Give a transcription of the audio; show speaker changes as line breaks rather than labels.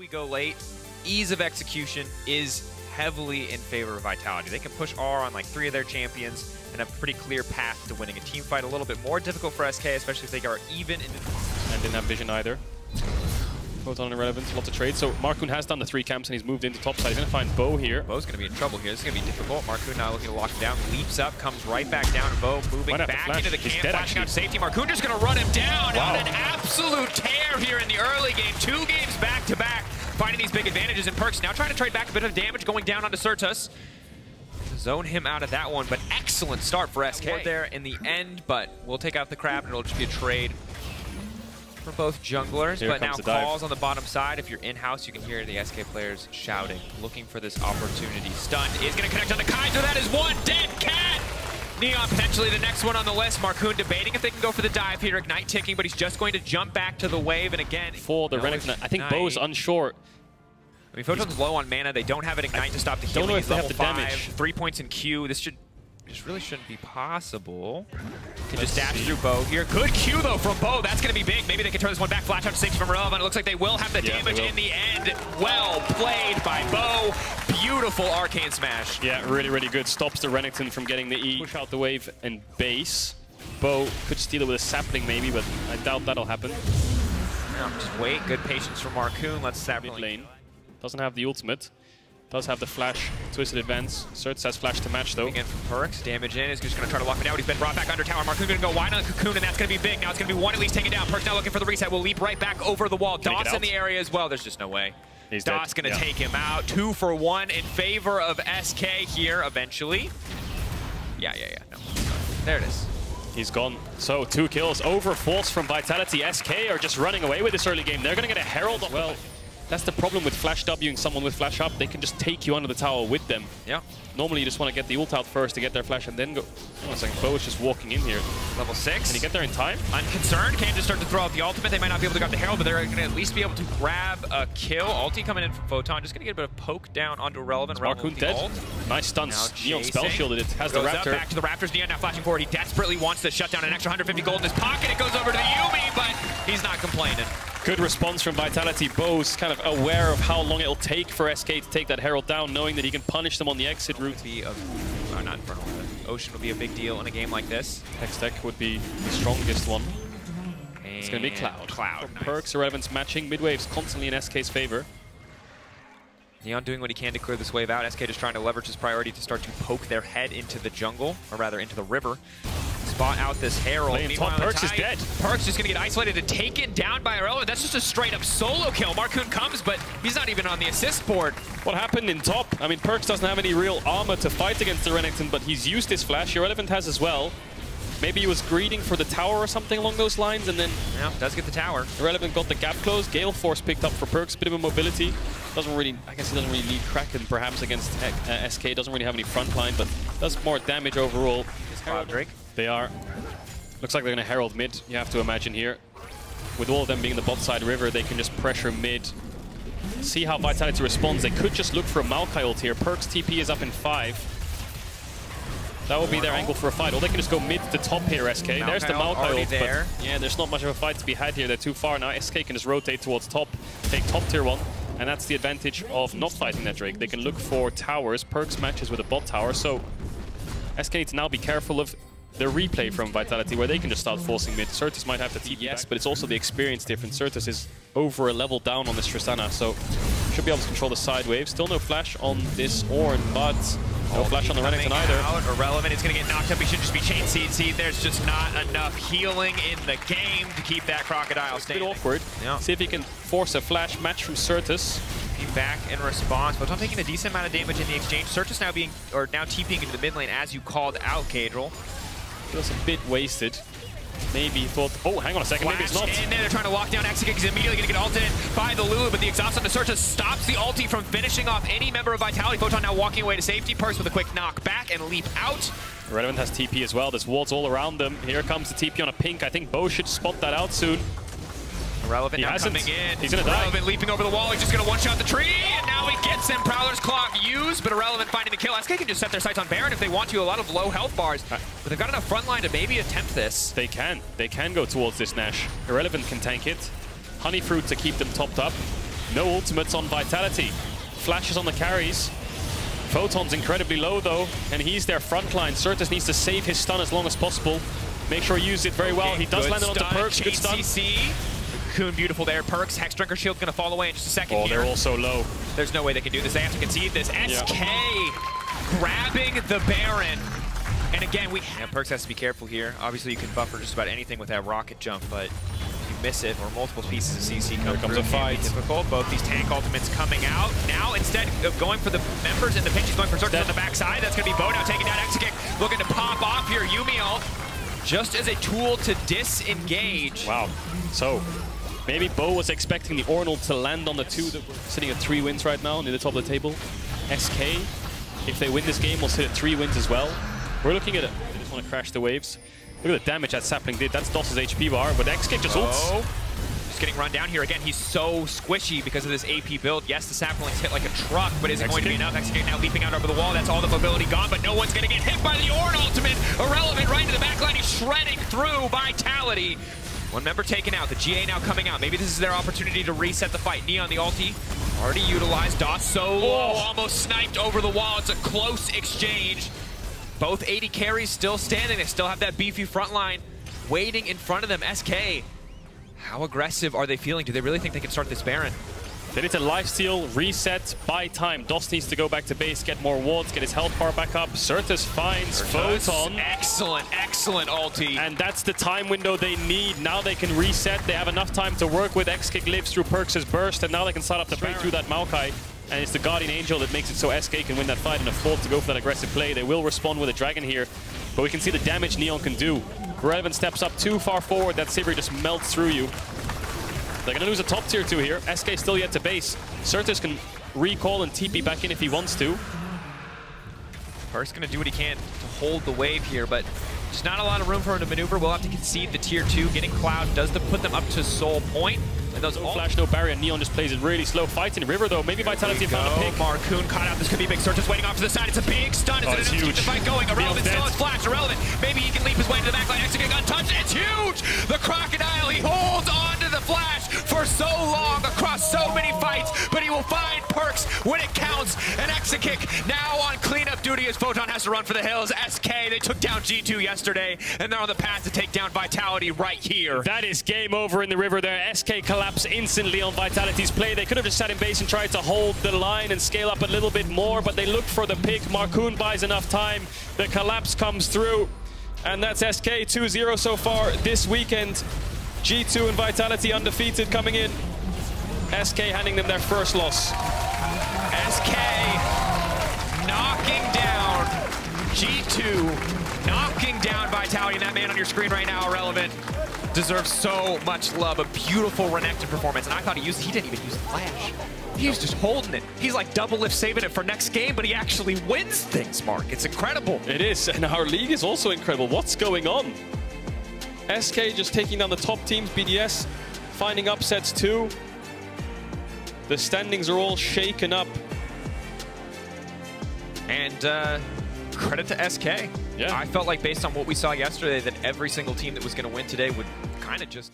we go late, ease of execution is heavily in favor of Vitality. They can push R on like 3 of their champions and have a pretty clear path to winning a team fight. A little bit more difficult for SK, especially if they are even in the...
And didn't have vision either. Photon and Irrelevant, lots of trades. So Markoon has done the 3 camps and he's moved into top side. He's going to find Bo here.
Bo's going to be in trouble here. This is going to be difficult. Markoon now looking to lock him down. Leaps up, comes right back down. Bo moving back into the camp, flashing out safety. Markoon just going to run him down on an absolute tear here in the early game. 2 games back to back, finding these big advantages. And Perkz now trying to trade back a bit of damage going down onto Sertuss. Zone him out of that one, but excellent start for SK there in the end. But we'll take out the crab and it'll just be a trade for both junglers. Here but now calls on the bottom side. If you're in-house, you can hear the SK players shouting, looking for this opportunity. Stunned is going to connect on the Kaiser. That is one dead cat. Neon potentially the next one on the list. Markoon debating if they can go for the dive here. Ignite ticking, but he's just going to jump back to the wave. And again,
for the Renekon, I think Bo's unsure.
I mean, Photon's low on mana. They don't have an Ignite to stop the healing.
Don't know if they have the
5,
damage.
3 points in Q. This really shouldn't be possible. Can just dash through Bo here. Good Q though from Bo. That's going to be big. Maybe they can turn this one back. Flash out to safety from Relevant. It looks like they will have the damage in the end. Well played by Bo. Beautiful arcane smash.
Yeah, really, really good. Stops the Renekton from getting the E. Push out the wave and base. Bo could steal it with a sapling maybe, but I doubt that'll happen.
No, just wait. Good patience from Markoon. Let's sapling.
Mid lane. Doesn't have the ultimate. Does have the flash, twisted advance. Sertuss has flash to match though.
Again from Perkz, damage in, is just going to try to lock him down. He's been brought back under tower. Markoon going to go wide on the cocoon, and that's going to be big. Now it's going to be one at least taken down. Perkz now looking for the reset. Will leap right back over the wall. Doss in the area as well. There's just no way.
He's
Doss going to take him out. 2 for 1 in favor of SK here eventually. Yeah. No. There it is.
He's gone. So 2 kills over force from Vitality. SK are just running away with this early game. They're going to get a Herald. Well, that's the problem with Flash Wing someone with Flash Up. They can just take you under the tower with them.
Yeah.
Normally you just want to get the ult out first to get their flash and then go. Oh, it's like Bo is just walking in here.
Level 6.
Can he get there in time?
Unconcerned. Can just start to throw out the ultimate. They might not be able to grab the Herald, but they're going to at least be able to grab a kill. Ulti coming in from Photon. Just going to get a bit of poke down onto Relevant.
Markoon dead. Ult. Nice stunts. Neon spell shielded it. Has the Raptor.
Back to the Raptors. Neon now flashing forward. He desperately wants to shut down an extra 150 gold in his pocket. It goes over to the Yuumi, but he's not complaining.
Good response from Vitality. Bo's kind of aware of how long it'll take for SK to take that Herald down, knowing that he can punish them on the exit route.
Not Infernal. Ocean would be a big deal in a game like this.
Hextech would be the strongest one.
And
it's going to be Cloud.
Nice.
Perkz, Irrelevance matching. Mid-wave's constantly in SK's favor.
Neon doing what he can to clear this wave out. SK just trying to leverage his priority to start to poke their head into the jungle, or rather into the river. Spot out this Herald.
Meanwhile, Perkz is dead.
Perkz just going to get isolated and taken down by Irrelevant. That's just a straight-up solo kill. Markoon comes, but he's not even on the assist board.
What happened in top? I mean, Perkz doesn't have any real armor to fight against the Renekton, but he's used his flash. Irrelevant has as well. Maybe he was greeding for the tower or something along those lines, and then...
Yeah, does get the tower.
Irrelevant got the gap closed. Gale Force picked up for Perkz. Bit of a mobility. Doesn't really... I guess he doesn't really need Kraken, perhaps, against SK. Doesn't really have any front line, but does more damage overall.
Drake.
They are... Looks like they're going to Herald mid, you have to imagine here. With all of them being the bot side river, they can just pressure mid. See how Vitality responds. They could just look for a Maokai ult here. Perkz TP is up in 5. That will be their angle for a fight. Or they can just go mid to top here, SK. There's the Maokai ult, but yeah, there's not much of a fight to be had here. They're too far now. SK can just rotate towards top, take top tier 1. And that's the advantage of not fighting that Drake. They can look for towers. Perkz matches with a bot tower. So SK needs to now be careful of the replay from Vitality, where they can just start forcing mid. Sertuss might have the TP, yes, but it's also the experience difference. Sertuss is over a level down on this Tristana, so should be able to control the side wave. Still no flash on this Ornn, but no flash on the Renekton either.
Irrelevant, it's going to get knocked up. He should just be chain CC. There's just not enough healing in the game to keep that Crocodile standing.
It's a bit awkward. Yeah. See if he can force a flash match from Sertuss.
Back in response, but I'm taking a decent amount of damage in the exchange. Sertuss now TPing into the mid lane as you called out, Caedrel.
Feels a bit wasted. Maybe he thought, oh, hang on a second, maybe it's not.
In there, they're trying to lock down Exakick. He's immediately going to get ulted by the Lulu, but the exhaust on the Sertuss stops the ulti from finishing off any member of Vitality. Photon now walking away to safety. Perkz with a quick knock back and leap out.
Relevant has TP as well. There's wards all around them. Here comes the TP on a pink. I think Bo should spot that out soon.
Relevant now coming in.
He's gonna die.
Relevant leaping over the wall. He's just gonna one-shot the tree, and now he gets him. Prowler's Clock used, but Irrelevant finding the kill. SK can just set their sights on Baron if they want to. A lot of low health bars, but they've got enough front line to maybe attempt this.
They can go towards this Nash. Irrelevant can tank it. Honeyfruit to keep them topped up. No ultimates on Vitality. Flashes on the carries. Photon's incredibly low though, and he's their frontline. Sertuss needs to save his stun as long as possible. Make sure he uses it very well. He does land it onto Perkz. Good stun.
Markoon, beautiful there. Perkz, Hex Drinker Shield's going to fall away in just a second here.
They're all so low.
There's no way they can do this. They have to concede this. SK grabbing the Baron. And again, Perkz has to be careful here. Obviously, you can buffer just about anything with that rocket jump, but if you miss it or multiple pieces of CC come through,
a fight.
it can be difficult. Both these tank ultimates coming out. Now, instead of going for the members in the pinch, he's going for Sertuss on the backside. That's going to be Bo now taking down Exakick, looking to pop off here. Yuumi ult, just as a tool to disengage.
Wow. So, maybe Bo was expecting the Ornn to land on the 2 that were sitting at 3 wins right now near the top of the table. SK, if they win this game, will sit at 3 wins as well. We're looking at it. They just want to crash the waves. Look at the damage that Sapling did. That's DOS's HP bar, but Exakick just ults.
Just getting run down here again. He's so squishy because of this AP build. Yes, the Sapling's hit like a truck, but is it going to be enough? Exakick now leaping out over the wall. That's all the mobility gone, but no one's going to get hit by the Ornn ultimate. Irrelevant right into the backline. He's shredding through Vitality. One member taken out. The GA now coming out. Maybe this is their opportunity to reset the fight. Neon, the ulti, already utilized. DOS so low, almost sniped over the wall. It's a close exchange. Both AD carries still standing. They still have that beefy front line waiting in front of them. SK, how aggressive are they feeling? Do they really think they can start this Baron?
They need to lifesteal, reset, buy time. DOS needs to go back to base, get more wards, get his health bar back up. Sertuss finds Photon.
Excellent, excellent ulti.
And that's the time window they need. Now they can reset. They have enough time to work with. Exakick lives through Perkz' burst, and now they can start up the Baron through that Maokai. And it's the Guardian Angel that makes it so SK can win that fight and afford to go for that aggressive play. They will respond with a Dragon here, but we can see the damage Neon can do. Relevant steps up too far forward that Sivir just melts through you. They're going to lose a top tier 2 here. SK still yet to base. Sertuss can recall and TP back in if he wants to.
Perkz going to do what he can to hold the wave here, but just not a lot of room for him to maneuver. We'll have to concede the tier 2. Getting Cloud does put them up to Soul Point. And those
no flash, no barrier. Neon just plays it really slow. Fight in River though. Maybe Vitality found a pick.
Markoon caught out. This could be big. Sertuss waiting off to the side. It's a big stun. It's enough to keep the fight going. Irrelevant still is flash. Irrelevant. Maybe he can leap his way into the backline. Exakick untouched. It's huge. The Crocodile. He holds on to the flash for so long across so many fights, but he will find Perkz when it counts. And Exakick now on cleanup duty as Photon has to run for the hills. SK, they took down G2 yesterday, and they're on the path to take down Vitality right here.
That is game over in the River there. SK collapse instantly on Vitality's play. They could have just sat in base and tried to hold the line and scale up a little bit more, but they look for the pick. Markoon buys enough time. The collapse comes through, and that's SK 2-0 so far this weekend. G2 and Vitality undefeated coming in. SK handing them their first loss.
SK knocking down G2, knocking down Vitality, and that man on your screen right now, Irrelevant, deserves so much love. A beautiful Renekton performance, and I thought he didn't even use the flash. He was just holding it. He's like double lift saving it for next game, but he actually wins things, Mark. It's incredible.
It is, and our league is also incredible. What's going on? SK just taking down the top teams, BDS finding upsets too. The standings are all shaken up.
And credit to SK.
Yeah.
I felt like based on what we saw yesterday that every single team that was going to win today would kind of just...